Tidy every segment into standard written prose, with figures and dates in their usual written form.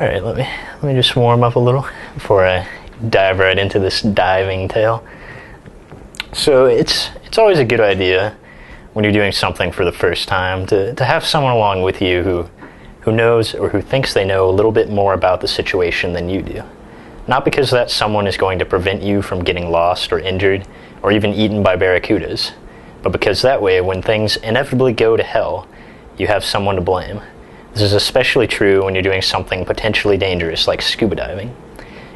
All right, let me just warm up a little before I dive right into this diving tale. So it's always a good idea when you're doing something for the first time to have someone along with you who knows or who thinks they know a little bit more about the situation than you do. Not because that someone is going to prevent you from getting lost or injured or even eaten by barracudas, but because that way when things inevitably go to hell, you have someone to blame. This is especially true when you're doing something potentially dangerous like scuba diving.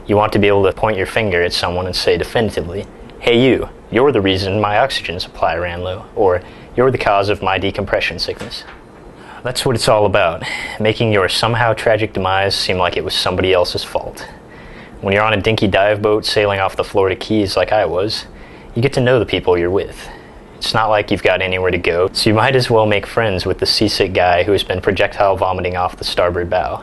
You want to be able to point your finger at someone and say definitively, "Hey you, you're the reason my oxygen supply ran low," or "You're the cause of my decompression sickness." That's what it's all about, making your somehow tragic demise seem like it was somebody else's fault. When you're on a dinky dive boat sailing off the Florida Keys like I was, you get to know the people you're with. It's not like you've got anywhere to go, so you might as well make friends with the seasick guy who has been projectile vomiting off the starboard bow.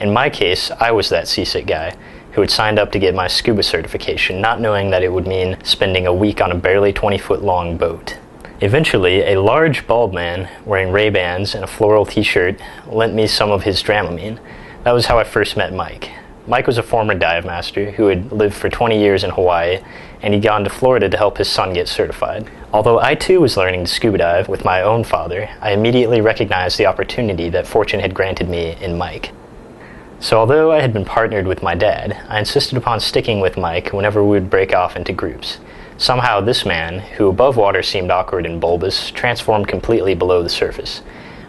In my case, I was that seasick guy who had signed up to get my scuba certification, not knowing that it would mean spending a week on a barely 20-foot-long boat. Eventually, a large bald man wearing Ray-Bans and a floral t-shirt lent me some of his Dramamine. That was how I first met Mike. Mike was a former dive master who had lived for 20 years in Hawaii, and he'd gone to Florida to help his son get certified. Although I too was learning to scuba dive with my own father, I immediately recognized the opportunity that fortune had granted me in Mike. So although I had been partnered with my dad, I insisted upon sticking with Mike whenever we would break off into groups. Somehow this man, who above water seemed awkward and bulbous, transformed completely below the surface.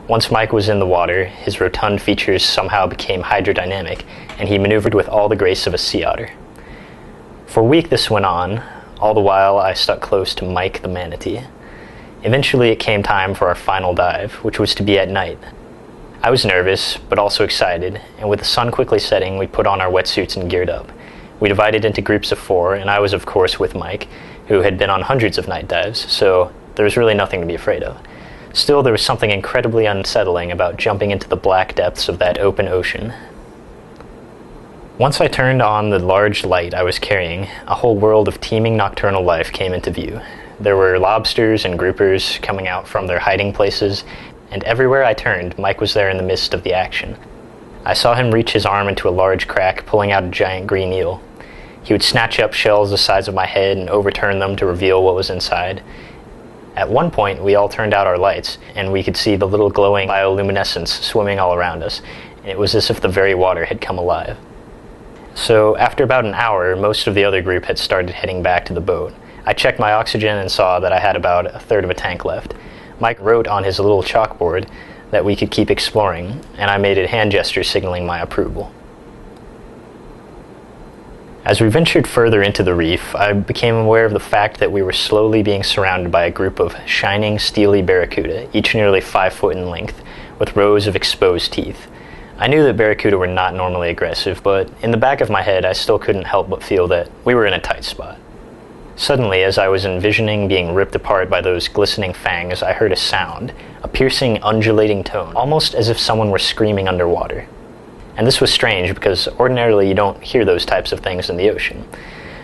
Once Mike was in the water, his rotund features somehow became hydrodynamic, and he maneuvered with all the grace of a sea otter. For a week this went on, all the while I stuck close to Mike the manatee. Eventually it came time for our final dive, which was to be at night. I was nervous, but also excited, and with the sun quickly setting, we put on our wetsuits and geared up. We divided into groups of 4, and I was of course with Mike, who had been on hundreds of night dives, so there was really nothing to be afraid of. Still, there was something incredibly unsettling about jumping into the black depths of that open ocean. Once I turned on the large light I was carrying, a whole world of teeming nocturnal life came into view. There were lobsters and groupers coming out from their hiding places, and everywhere I turned, Mike was there in the midst of the action. I saw him reach his arm into a large crack, pulling out a giant green eel. He would snatch up shells the size of my head and overturn them to reveal what was inside. At one point, we all turned out our lights, and we could see the little glowing bioluminescence swimming all around us, and it was as if the very water had come alive. So, after about an hour, most of the other group had started heading back to the boat. I checked my oxygen and saw that I had about a third of a tank left. Mike wrote on his little chalkboard that we could keep exploring, and I made a hand gesture signaling my approval. As we ventured further into the reef, I became aware of the fact that we were slowly being surrounded by a group of shining, steely barracuda, each nearly 5 foot in length, with rows of exposed teeth. I knew that barracuda were not normally aggressive, but in the back of my head I still couldn't help but feel that we were in a tight spot. Suddenly, as I was envisioning being ripped apart by those glistening fangs, I heard a sound, a piercing, undulating tone, almost as if someone were screaming underwater. And this was strange because ordinarily you don't hear those types of things in the ocean.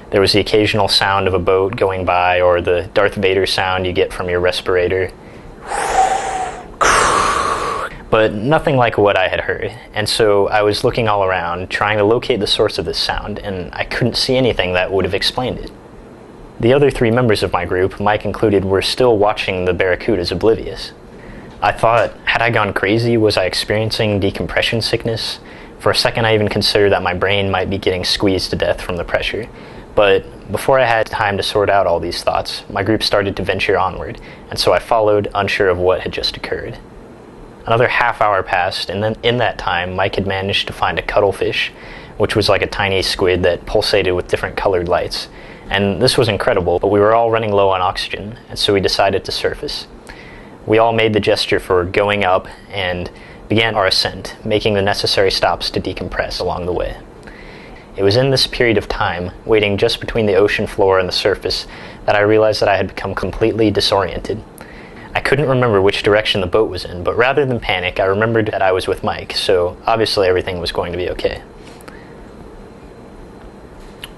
There was the occasional sound of a boat going by, or the Darth Vader sound you get from your respirator. But nothing like what I had heard, and so I was looking all around, trying to locate the source of this sound, and I couldn't see anything that would have explained it. The other 3 members of my group, Mike included, were still watching the barracudas oblivious. I thought, had I gone crazy? Was I experiencing decompression sickness? For a second I even considered that my brain might be getting squeezed to death from the pressure. But before I had time to sort out all these thoughts, my group started to venture onward, and so I followed, unsure of what had just occurred. Another half hour passed, and then in that time Mike had managed to find a cuttlefish, which was like a tiny squid that pulsated with different colored lights. And this was incredible, but we were all running low on oxygen, and so we decided to surface. We all made the gesture for going up and began our ascent, making the necessary stops to decompress along the way. It was in this period of time, waiting just between the ocean floor and the surface, that I realized that I had become completely disoriented. I couldn't remember which direction the boat was in, but rather than panic, I remembered that I was with Mike, so obviously everything was going to be okay.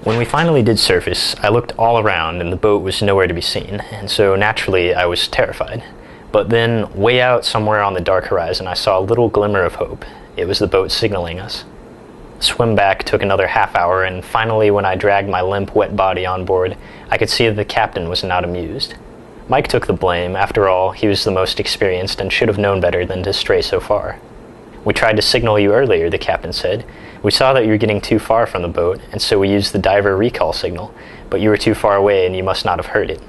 When we finally did surface, I looked all around and the boat was nowhere to be seen, and so naturally I was terrified. But then, way out somewhere on the dark horizon, I saw a little glimmer of hope. It was the boat signaling us. Swim back took another half hour, and finally when I dragged my limp, wet body on board, I could see that the captain was not amused. Mike took the blame. After all, he was the most experienced and should have known better than to stray so far. "We tried to signal you earlier," the captain said. "We saw that you were getting too far from the boat, and so we used the diver recall signal, but you were too far away and you must not have heard it."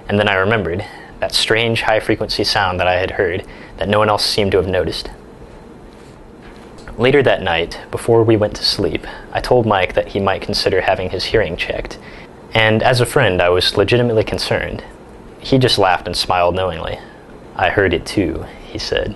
And then I remembered that strange high-frequency sound that I had heard that no one else seemed to have noticed. Later that night, before we went to sleep, I told Mike that he might consider having his hearing checked, and as a friend I was legitimately concerned. He just laughed and smiled knowingly. "I heard it too," he said.